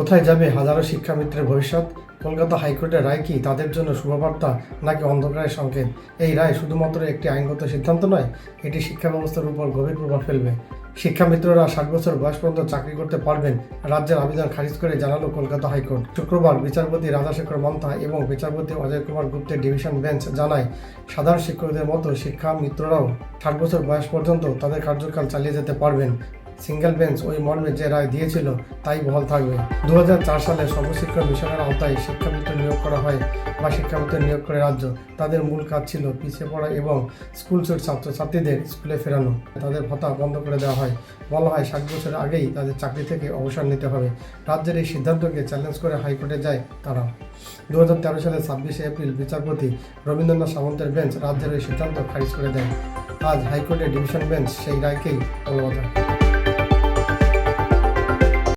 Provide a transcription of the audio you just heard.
কোথায় যাবে হাজারো শিক্ষামিত্রের ভবিষ্যৎ? কলকাতা হাইকোর্টের রায় কি তাদের জন্য শুভবার্তা নাকি অন্ধকারের সংকেত? এই রায় শুধুমাত্র একটি আইনগত সিদ্ধান্ত নয়, এটি শিক্ষা ব্যবস্থার উপর গভীর প্রভাব ফেলবে। শিক্ষামিত্ররা 60 বছর বয়স পর্যন্ত চাকরি করতে পারবেন, রাজ্যের আবেদন খারিজ করে জানালো কলকাতা হাইকোর্ট। শুক্রবার বিচারপতি রাজাশেখর মন্থা এবং বিচারপতি অজয় কুমার গুপ্তের ডিভিশন বেঞ্চ জানায়, সাধারণ শিক্ষকদের মতো শিক্ষামিত্ররাও 60 বছর বয়স পর্যন্ত তাদের কার্যকাল চালিয়ে যেতে পারবেন। সিঙ্গেল বেঞ্চ ওই মর্মে যে রায় দিয়েছিল তাই বহাল থাকবে। 2004 সালে সর্বশিক্ষা মিশনের আওতায় শিক্ষামিত্র নিয়োগ করা হয় বা শিক্ষামিত্র নিয়োগ করে রাজ্য। তাদের মূল কাজ ছিল পিছিয়ে পড়া এবং স্কুলছুট ছাত্রছাত্রীদের স্কুলে ফেরানো। তাদের ভাতা বন্ধ করে দেওয়া হয়। বলা হয় 60 বছরের আগেই তাদের চাকরি থেকে অবসর নিতে হবে। রাজ্যের এই সিদ্ধান্তকে চ্যালেঞ্জ করে হাইকোর্টে যায় তারা। 2013 সালের 26শে এপ্রিল বিচারপতি রবীন্দ্রনাথ সামন্তের বেঞ্চ রাজ্যের এই সিদ্ধান্ত খারিজ করে দেয়। আজ হাইকোর্টের ডিভিশন বেঞ্চ সেই রায়কেই বলবৎ।